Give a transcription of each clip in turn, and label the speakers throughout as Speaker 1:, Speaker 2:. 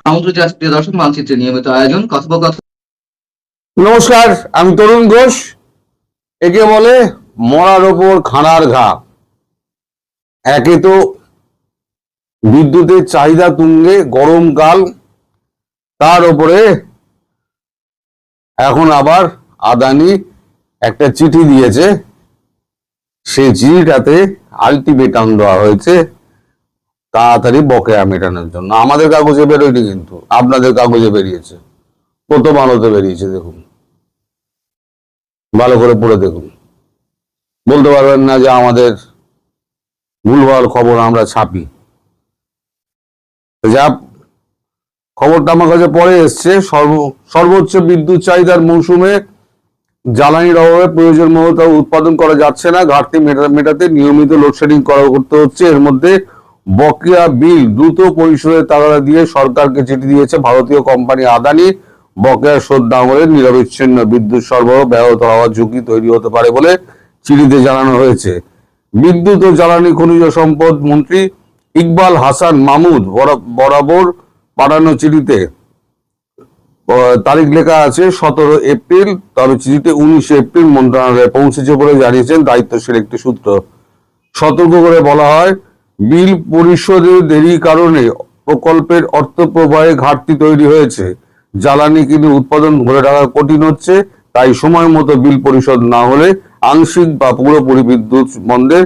Speaker 1: আমন্ত্রিত প্রিয় দর্শক, মানচিত্রের নিয়মিত আয়োজন কথোপকথন।
Speaker 2: নমস্কার, আমি তরুণ ঘোষ। একে বলে মরার ওপর খাঁড়ার ঘা। একে তো বিদ্যুতের চাহিদা তুঙ্গে, গরমকাল, তার উপরে এখন আবার আদানি একটা চিঠি দিয়েছে। সেই চিঠিটাতে আলটিমেটাম দেওয়া হয়েছে তাড়াতাড়ি বকেয়া মেটানোর জন্য। আমাদের কাগজে বেরোয়নি, কিন্তু আপনাদের কাগজে বেরিয়েছে, প্রথম আলোতে বেরিয়েছে। দেখুন, ভালো করে পড়ে দেখুন। বলতে পারবেন না যে আমাদের ভুলভাল খবর আমরা ছাপি। যা খবরটা আমার কাছে পরে এসছে, সর্বোচ্চ বিদ্যুৎ চাহিদার মৌসুমে জ্বালানির অভাবে প্রয়োজন মতো উৎপাদন করা যাচ্ছে না। ঘাটতি মেটাতে নিয়মিত লোডশেডিং করতে হচ্ছে। এর মধ্যে বকেয়া বিল দ্রুত পরিশোধের তাগাদা দিয়ে সরকারকে চিঠি দিয়েছে ভারতীয় কোম্পানি আদানি। বকেয়া শোধ না হলে নিরবিচ্ছিন্ন বিদ্যুৎ সরবরাহ ব্যাহত হওয়ার ঝুঁকি তৈরি হতে পারে বলে চিঠিতে জানানো হয়েছে। বিদ্যুৎ ও জ্বালানি খনিজ সম্পদ মন্ত্রী ইকবাল হাসান মাহমুদ বরাবর পাঠানো চিঠিতে তারিখ লেখা আছে 17 এপ্রিল, তবে চিঠিতে 19 এপ্রিল মন্ত্রণালয়ে পৌঁছেছে বলে জানিয়েছেন দায়িত্বশীল একটি সূত্র। সতর্ক করে বলা হয়, বিল পরিশোধে দেরির কারণে প্রকল্পের অর্থ প্রবাহে ঘাটতি তৈরি হয়েছে। জ্বালানি কিনে উৎপাদন ধরে রাখা কঠিন হচ্ছে। তাই সময় মতো বিল পরিশোধ না হলে আংশিক বা পুরোপুরি বিদ্যুৎ বন্ধের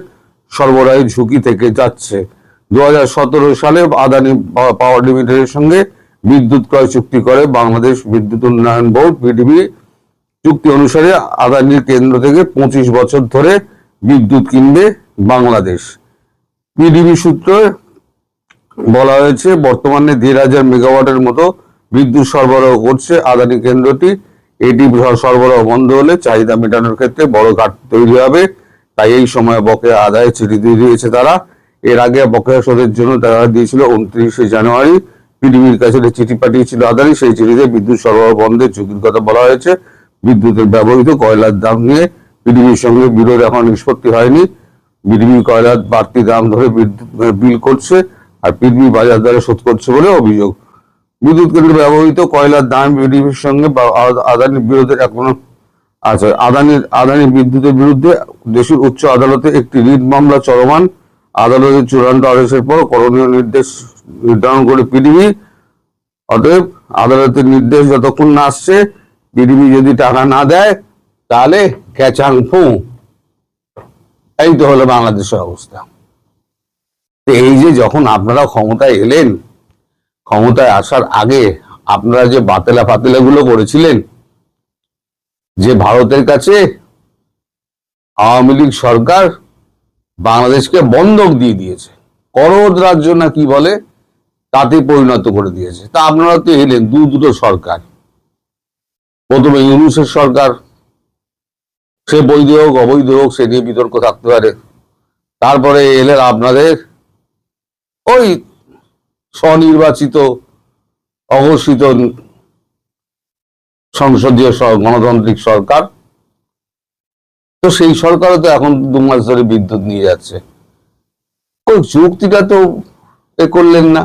Speaker 2: সরবরাহের ঝুঁকি থেকে যাচ্ছে। 2017 সালে আদানি পাওয়ার লিমিটেডের সঙ্গে বিদ্যুৎ ক্রয় চুক্তি করে বাংলাদেশ বিদ্যুৎ উন্নয়ন বোর্ড বিডিবি। চুক্তি অনুসারে আদানির কেন্দ্র থেকে 25 বছর ধরে বিদ্যুৎ কিনবে বাংলাদেশ। পিডিবি সূত্রে বলা হয়েছে, বর্তমানে 1,500 মেগাওয়াটের মতো বিদ্যুৎ সরবরাহ করছে আদানি কেন্দ্রটি। এটি সরবরাহ বন্ধ হলে চাহিদা মেটানোর ক্ষেত্রে বড় ঘাটতি তৈরি হবে। তাই এই সময় বকেয়া আদায়ে চিঠি দিয়ে দিয়েছে তারা। এর আগে বকেয়া শোধের জন্য তারা দিয়েছিল 29 জানুয়ারি। পিডিবির কাছে চিঠি পাঠিয়েছিল আদানি। সেই চিঠিতে বিদ্যুৎ সরবরাহ বন্ধের ঝুঁকির কথা বলা হয়েছে। বিদ্যুতের ব্যবহৃত কয়লার দাম নিয়ে পিডিবির সঙ্গে বিরোধ এখন নিষ্পত্তি হয়নি। বিডিবি কয়লার বাড়তি দাম ধরে বিল করছে, আর পিডিবি বাজার দরে শোধ করছে বলে অভিযোগ। বিদ্যুৎ কেন্দ্রে ব্যবহৃত কয়লার দাম বিডিবির সঙ্গে আদানির বিরোধের এখনো আছে। আদানি বিদ্যুতের বিরুদ্ধে দেশের উচ্চ আদালতে একটি রিট মামলা চলমান। আদালতের চূড়ান্ত আদেশের পর করণীয় নির্দেশ নির্ধারণ করে পিডিবি। অতএব আদালতের নির্দেশ যতক্ষণ না আসছে, পিডিবি যদি টাকা না দেয় তাহলে ক্যাচাং ফু। এই তো হলো বাংলাদেশের অবস্থা। এই যে যখন আপনারা ক্ষমতায় এলেন, ক্ষমতায় আসার আগে আপনারা যে বাতেলা ফাতেলা গুলো করেছিলেন, যে ভারতের কাছে আওয়ামী লীগ সরকার বাংলাদেশকে বন্ধক দিয়ে দিয়েছে, করদ রাজ্য না কি বলে, তাতে পরিণত করে দিয়েছে। তা আপনারা তো এলেন দুটো সরকার। প্রথমে ইউনূসের সরকার, সে বৈধ হোক অবৈধ হোক সে নিয়ে বিতর্ক থাকতে পারে। তারপরে এলেন আপনাদের ওই স্বনির্বাচিত অঘোষিত সংসদীয় গণতান্ত্রিক সরকার। তো সেই সরকারও তো এখন 2 মাস ধরে বিদ্যুৎ নিয়ে যাচ্ছে। ওই চুক্তিটা তো এ করলেন না,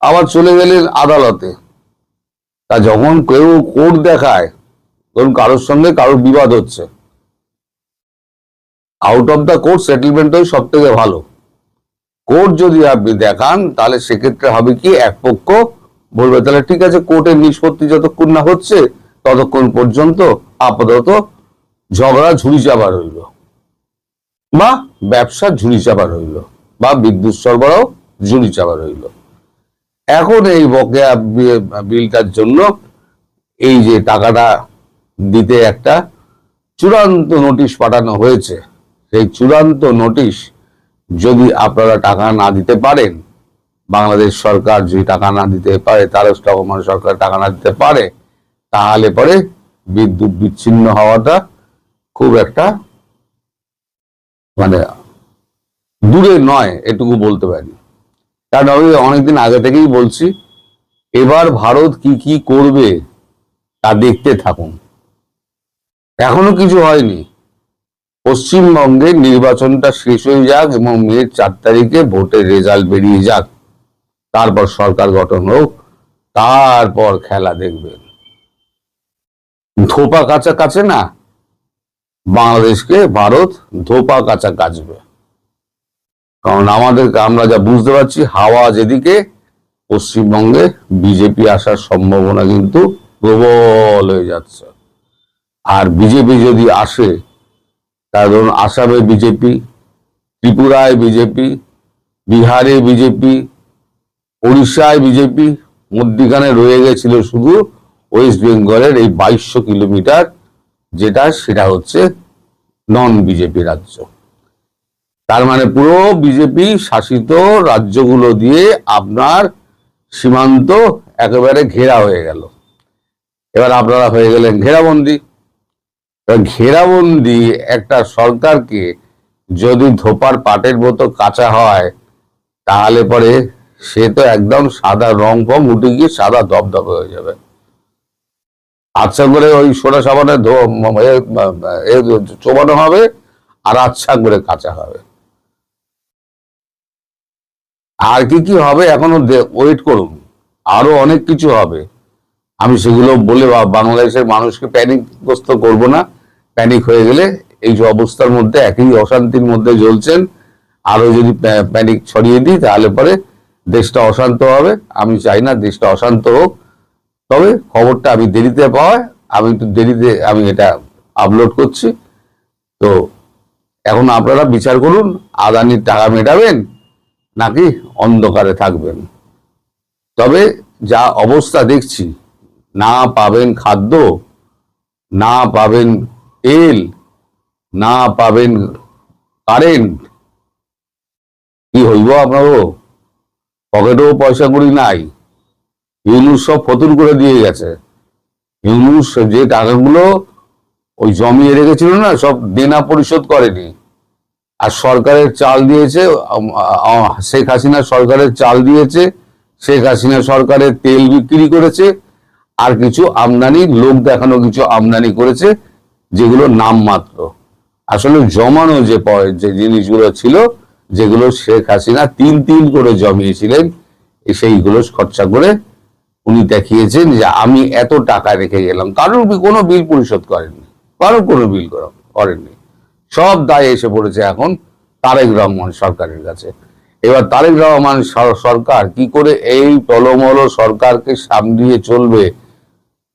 Speaker 2: আবার চলে গেলেন আদালতে। তা যখন কেউ কোর্ট দেখায়, ধরুন কারোর সঙ্গে কারোর বিবাদ হচ্ছে, আউট অফ দ্য কোর্ট সেটেলমেন্টই সব থেকে ভালো। কোর্ট যদি আপনি দেখান তাহলে সেক্ষেত্রে হবে কি, এক পক্ষ বলবে তাহলে ঠিক আছে, কোর্টের নিষ্পত্তি যতক্ষণ না হচ্ছে ততক্ষণ পর্যন্ত আপাতত ঝগড়া ঝুড়ি চাপা রইল, বা ব্যবসা ঝুড়ি চাপা রইল, বা বিদ্যুৎ সরবরাহ ঝুড়ি চাপা রইল। এখন এই বকেয়া বিলটার জন্য এই যে টাকাটা দিতে একটা চূড়ান্ত নোটিশ পাঠানো হয়েছে, সেই চূড়ান্ত নোটিশ যদি আপনারা টাকা না দিতে পারেন, বাংলাদেশ সরকার যদি টাকা না দিতে পারে, তারক রহমান সরকার টাকা না দিতে পারে, তাহলে পরে বিদ্যুৎ বিচ্ছিন্ন হওয়াটা খুব একটা মানে দূরে নয়, এটুকু বলতে পারি। কারণ আমি অনেকদিন আগে থেকেই বলছি, এবার ভারত কি কি করবে তা দেখতে থাকুন। এখনো কিছু হয়নি। পশ্চিমবঙ্গে নির্বাচনটা শেষ হয়ে যাক এবং মে 4 তারিখে ভোটের রেজাল্ট বেরিয়ে যাক, তারপর সরকার গঠন হোক, তারপর খেলা দেখবেন। ধোপা কাঁচা কাছে না, বাংলাদেশকে ভারত ধোপা কাঁচা কাচবে। কারণ আমরা যা বুঝতে পারছি, হাওয়া যেদিকে, পশ্চিমবঙ্গে বিজেপি আসার সম্ভাবনা কিন্তু প্রবল হয়ে যাচ্ছে। আর বিজেপি যদি আসে, কারণ আসামে বিজেপি, ত্রিপুরায় বিজেপি, বিহারে বিজেপি, উড়িষ্যায় বিজেপি, মধ্যিখানে রয়ে গেছিল শুধু ওয়েস্ট বেঙ্গলের এই 2200 কিলোমিটার, সেটা হচ্ছে নন বিজেপি রাজ্য। তার মানে পুরো বিজেপি শাসিত রাজ্যগুলো দিয়ে আপনার সীমান্ত একেবারে ঘেরা হয়ে গেল। এবার আপনারা হয়ে গেলেন ঘেরাবন্দি। ঘেরাবন্দি একটা সরকারকে যদি ধোপার পাটের মতো কাঁচা হয়, তাহলে পরে সে তো একদম সাদা রং ফং উঠে গিয়ে সাদা ধবধবে হয়ে যাবে। আচ্ছা করে ওই সোডা সাবানে চোবানো হবে, আর আচ্ছা করে কাঁচা হবে। আর কি কি হবে এখনো ওয়েট করুন, আরো অনেক কিছু হবে। আমি সেগুলো বলে বাংলাদেশের মানুষকে প্যানিকগ্রস্ত করব না। প্যানিক হয়ে গেলে এই যে অবস্থার মধ্যে একই অশান্তির মধ্যে জ্বলছেন, আরো যদি প্যানিক ছড়িয়ে দিই তাহলে পরে দেশটা অশান্ত হবে। আমি চাই না দেশটা অশান্ত হোক। তবে খবরটা আমি দেরিতে পাওয়ায় আমি একটু দেরিতে আমি এটা আপলোড করছি। তো এখন আপনারা বিচার করুন, আদানির টাকা মেটাবেন নাকি অন্ধকারে থাকবেন। তবে যা অবস্থা দেখছি, না পাবেন খাদ্য, না পাবেন তেল, না পাবেন কারেন্ট, কি হইব আপনারও? পকেটেও পয়সা কড়ি নাই। ইউনুস সব ফতুর করে দিয়ে গেছে। ইউনুস যে টাকাগুলো ওই জমিয়ে রেখেছিল না, সব দেনা পরিশোধ করেনি। আর সরকারের চাল দিয়েছে, শেখ হাসিনা সরকারের চাল দিয়েছে, শেখ হাসিনা সরকারের তেল বিক্রি করেছে, আর কিছু আমদানি, লোক দেখানো কিছু আমদানি করেছে, যেগুলো নামমাত্র। আসলে জমানো যে জিনিসগুলো ছিল, যেগুলো শেখ হাসিনা তিন করে জমিয়েছিলেন, সেইগুলো খরচা করে উনি দেখিয়েছেন যে আমি এত টাকা রেখে গেলাম। কারোর কোনো বিল পরিশোধ করেননি, কারোর কোনো বিল করেননি। সব দায় এসে পড়েছে এখন তারেক রহমান সরকারের কাছে। এবার তারেক রহমান সরকার কি করে এই টলমল সরকারকে সামলিয়ে চলবে,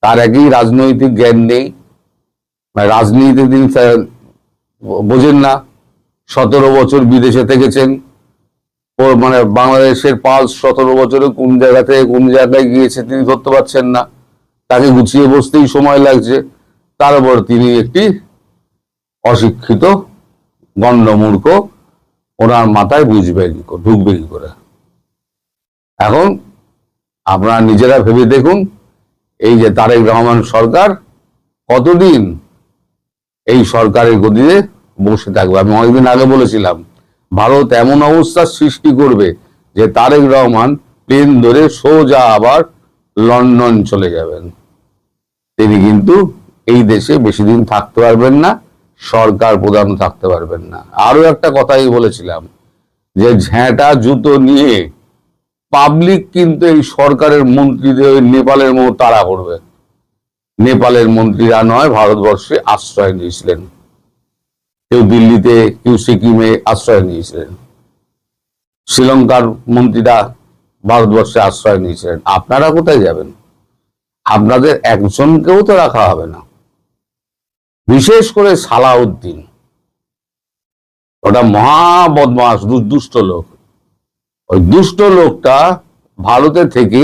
Speaker 2: তার একই রাজনৈতিক জ্ঞান নেই। রাজনীতি তিনি বোঝেন না। 17 বছর বিদেশে থেকেছেন, মানে বাংলাদেশের পাল 17 বছরে কোন জায়গা থেকে কোন জায়গায় গিয়েছে তিনি ধরতে পারছেন না। তাকে গুছিয়ে বসতেই সময় লাগছে। তার উপর তিনি একটি অশিক্ষিত গণ্ডমূর্খ, ওনার মাথায় ঢুকবে কি করে? এখন আপনারা নিজেরা ভেবে দেখুন, এই যে তারেক রহমান সরকার কতদিন এই সরকারের গদিতে বসে থাকবে। আমি অনেকদিন আগে বলেছিলাম, ভারত এমন অবস্থার সৃষ্টি করবে যে তারেক রহমান প্লেন ধরে সোজা আবার লন্ডন চলে যাবেন। তিনি কিন্তু এই দেশে বেশি দিন থাকতে পারবেন না, সরকার প্রধান থাকতে পারবেন না। আরো একটা কথাই বলেছিলাম যে ঝ্যাঁটা জুতো নিয়ে পাবলিক কিন্তু এই সরকারের মন্ত্রীদের নেপালের মতো তাড়া করবে। নেপালের মন্ত্রীরা নয়, ভারতবর্ষে আশ্রয় নিয়েছিলেন। কেউ দিল্লিতে, কেউ সিকিমে আশ্রয় নিয়েছিলেন। শ্রীলঙ্কার মন্ত্রীরা ভারতবর্ষে আশ্রয় নিয়েছিলেন। আপনারা কোথায় যাবেন? আপনাদের একজনকেও তো রাখা হবে না। বিশেষ করে সালাউদ্দিন, ওটা মহা বদমাস, দুষ্ট লোক। ওই দুষ্ট লোকটা ভারতে থেকে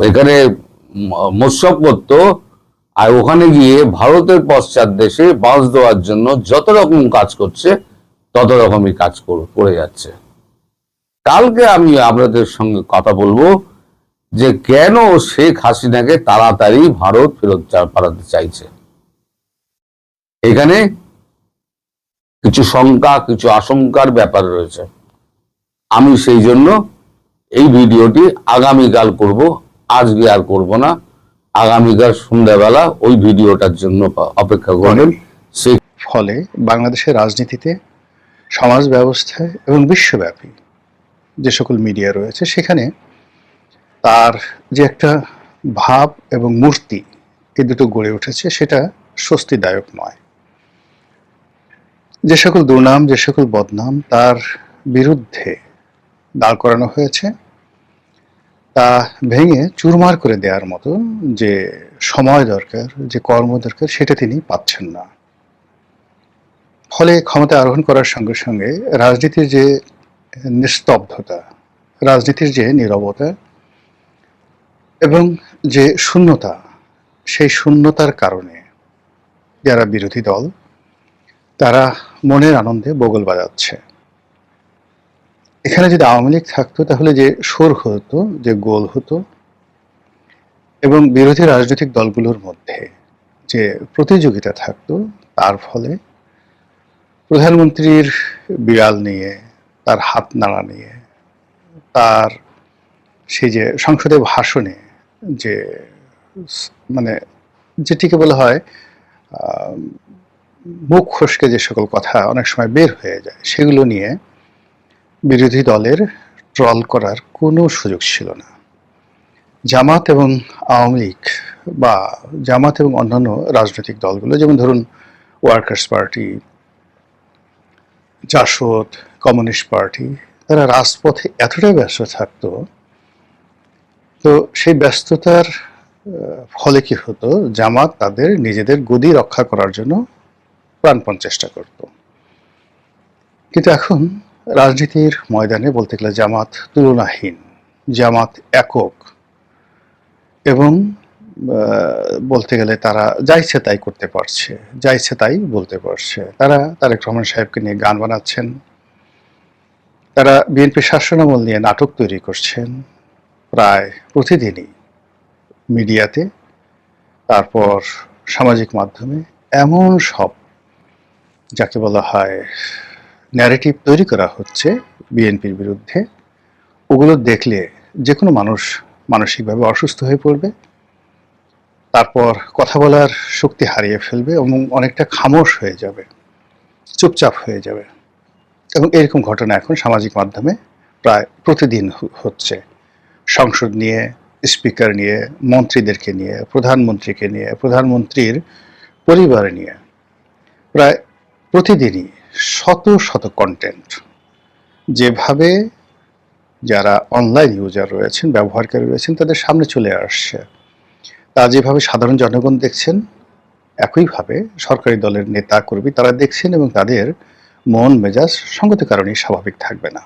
Speaker 2: এখানে মোৎসব করতো, আর ওখানে গিয়ে ভারতের পশ্চাৎ দেশে বাঁশ দেওয়ার জন্য যত রকম কাজ করছে, তত রকমই কাজ করে যাচ্ছে। কালকে আমি আপনাদের সঙ্গে কথা বলবো যে কেন শেখ হাসিনাকে তাড়াতাড়ি ভারত ফেরত পাঠাতে চাইছে। এখানে কিছু শঙ্কা, কিছু আশঙ্কার ব্যাপার রয়েছে। আমি সেই জন্য এই ভিডিওটি আগামীকাল করব, আজকে আর করব না। আগামীকাল সন্ধ্যাবেলা ওই ভিডিওটার জন্য অপেক্ষা করবেন।
Speaker 3: ফলে বাংলাদেশের রাজনীতিতে, সমাজ ব্যবস্থায় এবং বিশ্বব্যাপী যে সকল মিডিয়া রয়েছে সেখানে তার যে একটা ভাব এবং মূর্তি এই দুটো গড়ে উঠেছে সেটা স্বস্তিদায়ক নয়। যে সকল দুর্নাম, যে সকল বদনাম তার বিরুদ্ধে দাঁড় করানো হয়েছে তা ভেঙে চুরমার করে দেওয়ার মতো যে সময় দরকার, যে কর্ম দরকার সেটা তিনি পাচ্ছেন না। ফলে ক্ষমতা আরোহণ করার সঙ্গে সঙ্গে রাজনীতির যে নিস্তব্ধতা, রাজনীতির যে নীরবতা এবং যে শূন্যতা, সেই শূন্যতার কারণে যারা বিরোধী দল তারা মনের আনন্দে বগল বাজাচ্ছে। এখানে যদি আওয়ামী লীগ থাকতো তাহলে যে সুর হতো, যে গোল হতো এবং বিরোধী রাজনৈতিক দলগুলোর মধ্যে যে প্রতিযোগিতা থাকতো তার ফলে প্রধানমন্ত্রীর বিড়াল নিয়ে, তার হাত নাড়া নিয়ে, তার সেই যে সংসদে ভাষণে যে মানে যেটিকে বলা হয় মুখ ফসকে যে সকল কথা অনেক সময় বের হয়ে যায় সেগুলো নিয়ে বিরোধী দলের ট্রল করার কোনো সুযোগ ছিল না। জামাত এবং আওয়ামী লীগ বা জামাত এবং অন্যান্য রাজনৈতিক দলগুলো, যেমন ধরুন workers party, Jasad, communist party, তারা রাজপথে এতটাই ব্যস্ত থাকতো, তো সেই ব্যস্ততার ফলে কি হতো, জামাত তাদের নিজেদের গদি রক্ষা করার জন্য প্রাণপণ চেষ্টা করত। কিন্তু এখন রাজনীতির ময়দানে বলতে গেলে জামাত তুলনাহীন, জামাত একক এবং বলতে গেলে তারা যা ইচ্ছে তাই করতে পারছে, যা ইচ্ছে তাই বলতে পারছে। তারা তারেক রহমান সাহেবকে নিয়ে গান বানাচ্ছেন, তারা বিএনপি শাসনামল নিয়ে নাটক তৈরি করছেন প্রায় প্রতিদিনই মিডিয়াতে, তারপর সামাজিক মাধ্যমে এমন সব যাকে বলা হয় ন্যারেটিভ তৈরি করা হচ্ছে বিএনপির বিরুদ্ধে, ওগুলো দেখলে যে কোনো মানুষ মানসিকভাবে অসুস্থ হয়ে পড়বে, তারপর কথা বলার শক্তি হারিয়ে ফেলবে এবং অনেকটা খামোশ হয়ে যাবে, চুপচাপ হয়ে যাবে। এবং এরকম ঘটনা এখন সামাজিক মাধ্যমে প্রায় প্রতিদিন হচ্ছে। সংসদ নিয়ে, স্পিকার নিয়ে, মন্ত্রীদেরকে নিয়ে, প্রধানমন্ত্রীকে নিয়ে, প্রধানমন্ত্রীর পরিবার নিয়ে প্রায় প্রতিদিনই শত শত কন্টেন্ট যেভাবে যারা অনলাইন ইউজার রয়েছেন, ব্যবহারকারী রয়েছেন, তাদের সামনে চলে আসছে, তা যেভাবে সাধারণ জনগণ দেখছেন একইভাবে সরকারি দলের নেতা কর্মী তারা দেখছেন এবং তাদের মন মেজাজ সঙ্গত কারণেই স্বাভাবিক থাকবে না।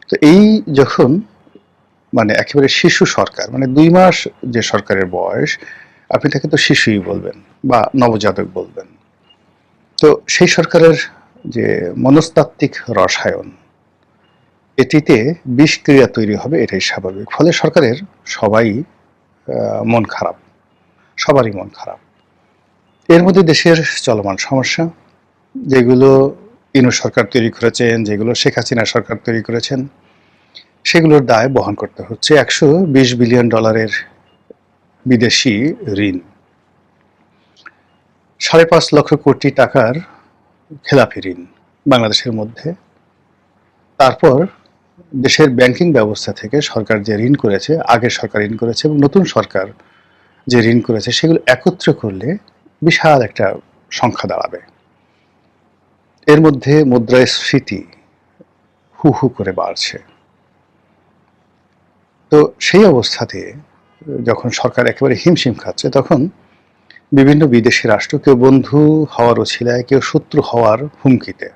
Speaker 3: তো এই যখন একেবারে শিশু সরকার, 2 মাস যে সরকারের বয়স, আপনি তাকে তো শিশুই বলবেন বা নবজাতক বলবেন, তো সেই সরকারের যে মনস্তাত্ত্বিক রসায়ন এটিতে বিষক্রিয়া তৈরি হবে, এটাই স্বাভাবিক। ফলে সরকারের সবাই মন খারাপ, সবারই মন খারাপ। এর মধ্যে দেশের চলমান সমস্যা, যেগুলো ইউনূস সরকার তৈরি করেছেন, যেগুলো শেখ হাসিনা সরকার তৈরি করেছেন, সেগুলোর দায় বহন করতে হচ্ছে। $120 বিলিয়ন বিদেশি ঋণ, 5.5 লক্ষ কোটি টাকার খেলাপি ঋণ বাংলাদেশের মধ্যে, তারপর দেশের ব্যাংকিং ব্যবস্থা থেকে সরকার যে ঋণ করেছে, আগের সরকার ঋণ করেছে এবং নতুন সরকার যে ঋণ করেছে, সেগুলো একত্র করলে বিশাল একটা সংখ্যা দাঁড়াবে। এর মধ্যে মুদ্রাস্ফীতি হু হু করে বাড়ছে। তো সেই অবস্থাতে যখন সরকার একেবারে হিমশিম খাচ্ছে, তখন বিভিন্ন বিদেশি রাষ্ট্র কেউ বন্ধু হওয়ার ওছিলায়, কেউ শত্রু হওয়ার হুমকিতে,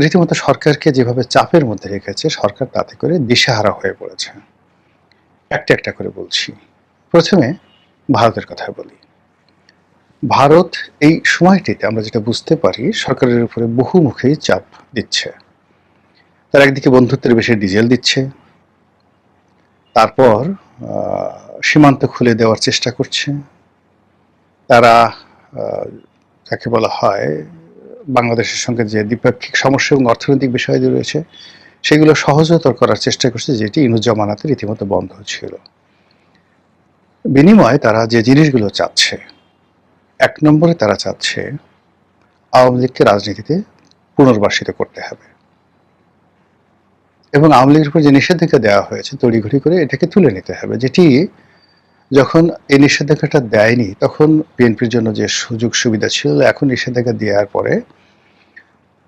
Speaker 3: রীতিমতো সরকারকে যেভাবে চাপের মধ্যে রেখেছে, সরকার তাতে করে দিশেহারা হয়ে পড়েছে। একটা একটা করে বলছি। প্রথমে ভারতের কথা বলি। ভারত এই সময়টিতে আমরা যেটা বুঝতে পারি, সরকারের উপরে বহুমুখী চাপ দিচ্ছে। তার একদিকে বন্ধুত্বের বেশি ডিজেল দিচ্ছে, তারপর সীমান্ত খুলে দেওয়ার চেষ্টা করছে, তারা যাকে বলা হয় বাংলাদেশের সঙ্গে যে দ্বিপাক্ষিক সমস্যা এবং অর্থনৈতিক বিষয় রয়েছে সেগুলো সহজতর করার চেষ্টা করছে, যেটি ইউনূস জামানাতে রীতিমতো বন্ধ ছিল। বিনিময়ে তারা যে জিনিসগুলো চাচ্ছে, 1 নম্বরে তারা চাচ্ছে আওয়ামী লীগকে রাজনীতিতে পুনর্বাসিত করতে হবে। এবং আওয়ামী লীগের উপর যে নিষেধাজ্ঞা দেওয়া হয়েছে তড়িঘড়ি করে এটাকে তুলে নিতে হবে, যেটি যখন এই নিষেধাজ্ঞাটা দেয়নি তখন বিএনপির জন্য যে সুযোগ সুবিধা ছিল, এখন নিষেধাজ্ঞা দেওয়ার পরে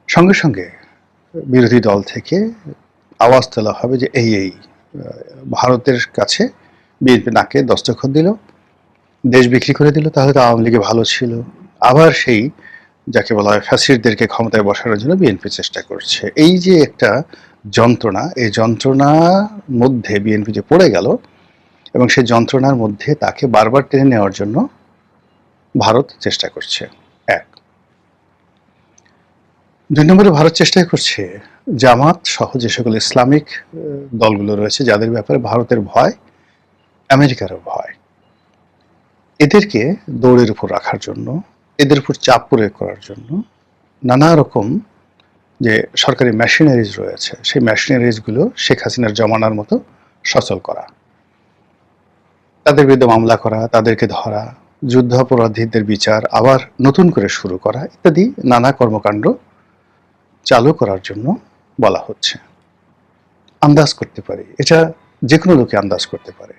Speaker 3: সঙ্গে সঙ্গে বিরোধী দল থেকে আওয়াজ তোলা হবে যে এই ভারতের কাছে বিএনপি নাকে দস্তখত দিল, দেশ বিক্রি করে দিল, তাহলে তো আওয়ামী লীগে ভালো ছিল। আবার সেই যাকে বলা হয় ফ্যাসিস্টদেরকে ক্ষমতায় বসানোর জন্য বিএনপি চেষ্টা করছে। এই যে একটা যন্ত্রণা, এই যন্ত্রণার মধ্যে বিএনপি যে পড়ে গেল এবং সেই যন্ত্রণার মধ্যে তাকে বারবার টেনে নেওয়ার জন্য ভারত চেষ্টা করছে। এক। 2 নম্বরে ভারত চেষ্টা করছে জামাত সহ যে সকল ইসলামিক দলগুলো রয়েছে যাদের ব্যাপারে ভারতের ভয়, আমেরিকারও ভয়, এদেরকে দৌড়ের উপর রাখার জন্য, এদের উপর চাপ প্রয়োগ করার জন্য নানা রকম যে সরকারি মেশিনারিজ রয়েছে সেই মেশিনারিজগুলো শেখ হাসিনার জমানার মতো সচল করা, তাদের বিরুদ্ধে মামলা করা, তাদেরকে ধরা, যুদ্ধাপরাধীদের বিচার আবার নতুন করে শুরু করা ইত্যাদি নানা কর্মকাণ্ড চালু করার জন্য বলা হচ্ছে। আন্দাজ করতে পারি, এটা যে কোনো লোকে আন্দাজ করতে পারে।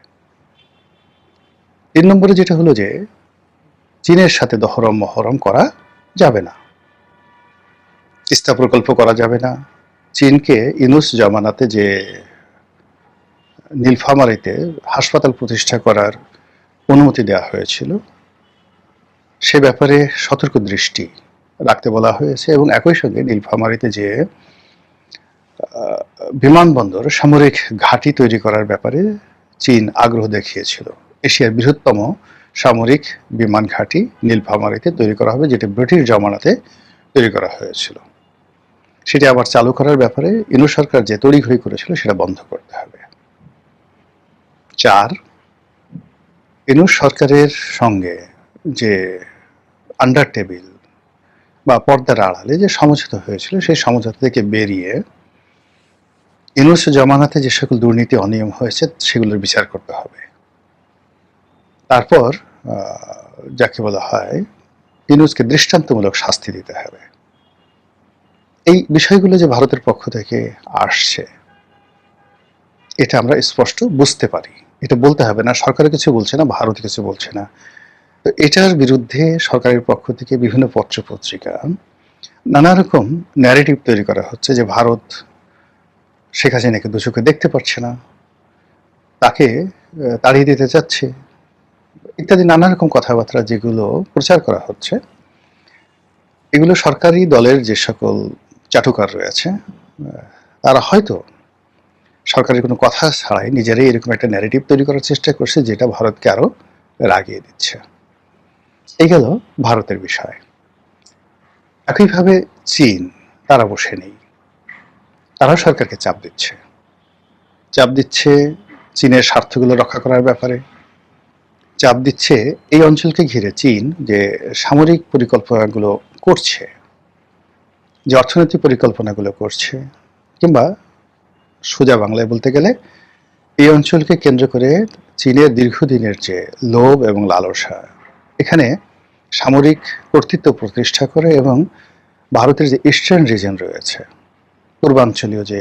Speaker 3: 3 নম্বরে যেটা হলো যে চীনের সাথে দহরম মহরম করা যাবে না, তিস্তা প্রকল্প করা যাবে না। চীনকে ইউনূস জামানাতে যে নীলফামারীতে হাসপাতাল প্রতিষ্ঠা করার অনুমতি দেওয়া হয়েছিল সে ব্যাপারে সতর্ক দৃষ্টি রাখতে বলা হয়েছে এবং একই সঙ্গে নীলফামারীতে যে বিমানবন্দর সামরিক ঘাঁটি তৈরি করার ব্যাপারে চীন আগ্রহ দেখিয়েছিল। এশিয়ার বৃহত্তম সামরিক বিমান ঘাঁটি নীলফামারীতে তৈরি করা হবে, যেটা ব্রিটিশ জমানাতে তৈরি করা হয়েছিল। সেটি আবার চালু করার ব্যাপারে ইউনূস সরকার যে তড়িঘড়ি করেছিল সেটা বন্ধ করতে হবে। 4, ইউনূস সরকারের সঙ্গে যে আন্ডার টেবিল বা পর্দার আড়ালে যে সমঝোতা হয়েছিল সেই সমঝোতা থেকে বেরিয়ে ইউনূস জমানাতে যে সকল দুর্নীতি অনিয়ম হয়েছে সেগুলোর বিচার করতে হবে। তারপর যাকে বলা হয় ইউনূসকে দৃষ্টান্তমূলক শাস্তি দিতে হবে। এই বিষয়গুলো যে ভারতের পক্ষ থেকে আসছে এটা আমরা স্পষ্ট বুঝতে পারি, এটা বলতে হবে না, সরকার কিছু বলছে না, ভারত কিছু বলছে না। তো এটার বিরুদ্ধে সরকারের পক্ষ থেকে বিভিন্ন পত্র পত্রিকা নানা রকম ন্যারেটিভ তৈরি করা হচ্ছে যে ভারত শেখ হাসিনাকে দু চোখে দেখতে পাচ্ছে না, তাকে তাড়িয়ে দিতে চাচ্ছে ইত্যাদি নানা রকম কথাবার্তা যেগুলো প্রচার করা হচ্ছে, এগুলো সরকারি দলের যে সকল চাটুকার রয়েছে তারা হয়তো সরকারের কোনো কথা ছাড়াই নিজেরাই এরকম একটা ন্যারেটিভ তৈরি করার চেষ্টা করছে যেটা ভারতকে আরো রাগিয়ে দিচ্ছে। এই গেল ভারতের বিষয়। একইভাবে চীন তারা বসে নেই, তারা সরকারকে চাপ দিচ্ছে চীনের স্বার্থগুলো রক্ষা করার ব্যাপারে, চাপ দিচ্ছে এই অঞ্চলকে ঘিরে চীন যে সামরিক পরিকল্পনাগুলো করছে, যে অর্থনৈতিক পরিকল্পনাগুলো করছে, কিংবা সোজা বাংলায় বলতে গেলে এই অঞ্চলকে কেন্দ্র করে চীনের দীর্ঘদিনের যে লোভ এবং লালসা, এখানে সামরিক কর্তৃত্ব প্রতিষ্ঠা করে এবং ভারতের যে ইস্টার্ন রিজন রয়েছে, পূর্বাঞ্চলীয় যে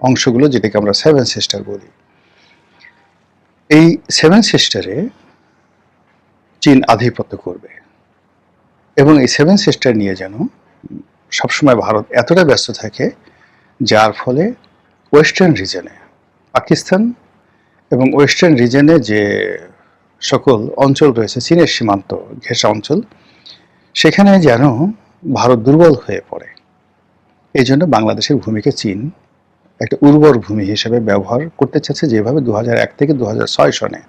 Speaker 3: অংশগুলো যেটাকে আমরা 7 সিস্টার বলি, এই 7 সিস্টারে চীন আধিপত্য করবে এবং এই 7 সিস্টার নিয়ে যেন সবসময় ভারত এতটা ব্যস্ত থাকে যার ফলে ওয়েস্টার্ন রিজনে পাকিস্তান এবং ওয়েস্টার্ন রিজনে যে সকল অঞ্চল রয়েছে চীনের সীমান্ত ঘেঁষা অঞ্চল, সেখানে যেন ভারত দুর্বল হয়ে পড়ে। এই জন্য বাংলাদেশের ভূমিকে চীন একটা উর্বর ভূমি হিসেবে ব্যবহার করতে চাচ্ছে, যেভাবে 2001 থেকে 2006 সনে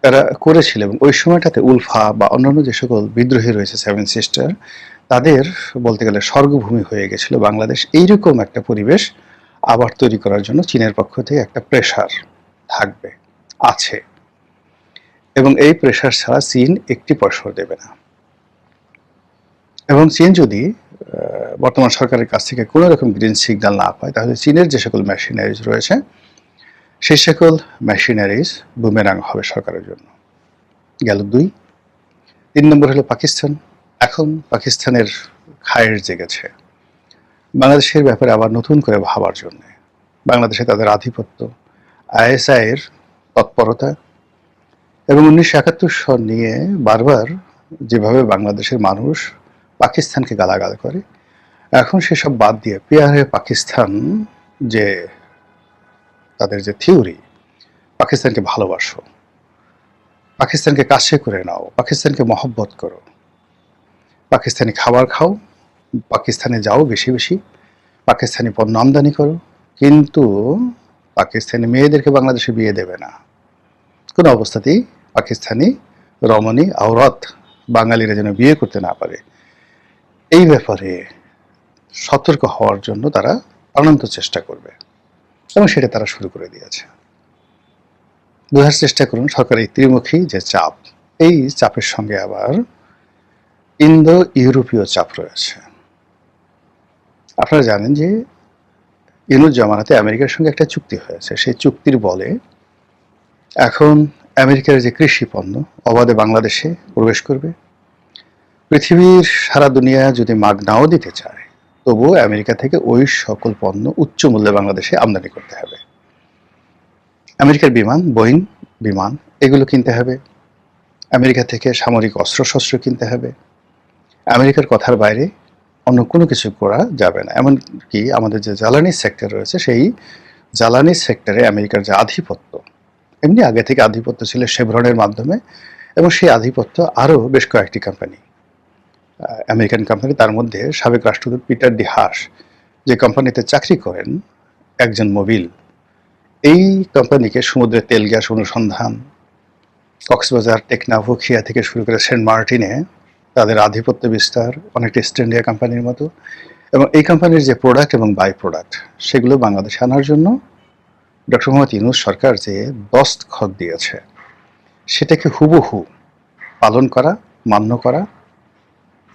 Speaker 3: তারা করেছিল। এবং ওই সময়টাতে উলফা বা অন্যান্য যে সকল বিদ্রোহী রয়েছে 7 সিস্টার, তাদের বলতে গেলে স্বর্গভূমি হয়ে গেছিল বাংলাদেশ। এইরকম একটা পরিবেশ আবার তৈরি করার জন্য চীনের পক্ষ থেকে একটা প্রেশার থাকবে, আছে, এবং এই প্রেশার ছাড়া চীন একটি পয়সাও দেবে না। এবং চীন যদি বর্তমান সরকারের কাছ থেকে কোনো রকম গ্রিন সিগন্যাল না পায়, তাহলে চীনের যে সকল মেশিনারিজ রয়েছে সেই সকল মেশিনারিজ বুমেরাং হবে সরকারের জন্য। গেল 2। 3 নম্বর হলো পাকিস্তান। এখন পাকিস্তানের খায়ের জেগেছে বাংলাদেশের ব্যাপারে আবার নতুন করে ভাবার জন্য। বাংলাদেশে তাদের আধিপত্য, আইএসআই এর তৎপরতা এবং 1971 সন নিয়ে বারবার যেভাবে বাংলাদেশের মানুষ পাকিস্তানকে গালাগাল করে, এখন সেসব বাদ দিয়ে পিয়ারে পাকিস্তান যে তাদের যে থিওরি, পাকিস্তানকে ভালোবাসো, পাকিস্তানকে কাছে করে নাও, পাকিস্তানকে মহব্বত করো, পাকিস্তানি খাবার খাও, পাকিস্তানে যাও বেশি বেশি, পাকিস্তানি পণ্য আমদানি করো, কিন্তু পাকিস্তানি মেয়েদেরকে বাংলাদেশে বিয়ে দেবে না। কোনো অবস্থাতেই পাকিস্তানি রমণী আওরাত বাঙালিরা যেন বিয়ে করতে না পারে, এই ব্যাপারে সতর্ক হওয়ার জন্য তারা প্রাণান্ত চেষ্টা করবে এবং সেটা তারা শুরু করে দিয়েছে। বোঝার চেষ্টা করুন সরকারের ত্রিমুখী যে চাপ, এই চাপের সঙ্গে আবার ইন্দো ইউরোপীয় চাপ রয়েছে। আপনারা জানেন যে ইউনুস জামানাতে আমেরিকার সঙ্গে একটা চুক্তি হয়েছে, সেই চুক্তির বলে এখন আমেরিকার যে কৃষি পণ্য অবাধে বাংলাদেশে প্রবেশ করবে। পৃথিবীর সারা দুনিয়া যদি মাগ নাও দিতে চায়, তবুও আমেরিকা থেকে ওই সকল পণ্য উচ্চ মূল্যে বাংলাদেশে আমদানি করতে হবে। আমেরিকার বিমান, বোয়িং বিমান, এগুলো কিনতে হবে। আমেরিকা থেকে সামরিক অস্ত্রশস্ত্র কিনতে হবে। আমেরিকার কথার বাইরে অন্য কোনো কিছু করা যাবে না। এমনকি আমাদের যে জ্বালানি সেক্টর রয়েছে, সেই জ্বালানি সেক্টরে আমেরিকার যে আধিপত্য, এমনি আগে থেকে আধিপত্য ছিল শেভরনের মাধ্যমে, এবং সেই আধিপত্য আরও বেশ কয়েকটি কোম্পানি, আমেরিকান কোম্পানি, তার মধ্যে সাবেক রাষ্ট্রদূত পিটার ডি হাস যে কোম্পানিতে চাকরি করেন, একজন মোবিল, এই কোম্পানিকে সমুদ্রের তেল গ্যাস অনুসন্ধান, কক্সবাজার, টেকনাফ, খিয়া থেকে শুরু করে সেন্ট মার্টিনে তাদের আধিপত্য বিস্তার অনেকটা ইস্ট ইন্ডিয়া কোম্পানির মতো, এবং এই কোম্পানির যে প্রোডাক্ট এবং বাই প্রোডাক্ট সেগুলো বাংলাদেশে আনার জন্য ডক্টর মোহাম্মদ ইউনূস সরকার যে দস্তখত দিয়েছে, সেটাকে হুবহু পালন করা, মান্য করা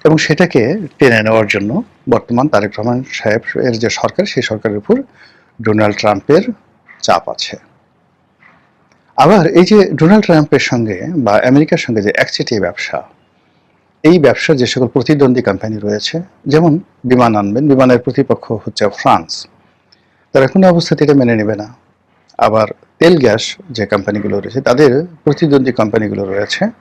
Speaker 3: এবং সেটাকে টেনে নেওয়ার জন্য বর্তমান তারেক রহমান সাহেব এর যে সরকার, সেই সরকারের উপর ডোনাল্ড ট্রাম্পের চাপ আছে। আবার এই যে ডোনাল্ড ট্রাম্পের সঙ্গে বা আমেরিকার সঙ্গে যে একচেটিয়া ব্যবসা, এই ব্যবসার যে সকল প্রতিদ্বন্দ্বী কোম্পানি রয়েছে, যেমন বিমান আনবেন, বিমানের প্রতিপক্ষ হচ্ছে ফ্রান্স, তারা কোনো অবস্থাতে এটা মেনে নেবে না। আবার তেল গ্যাস যে কোম্পানিগুলো রয়েছে, তাদের প্রতিদ্বন্দ্বী কোম্পানিগুলো রয়েছে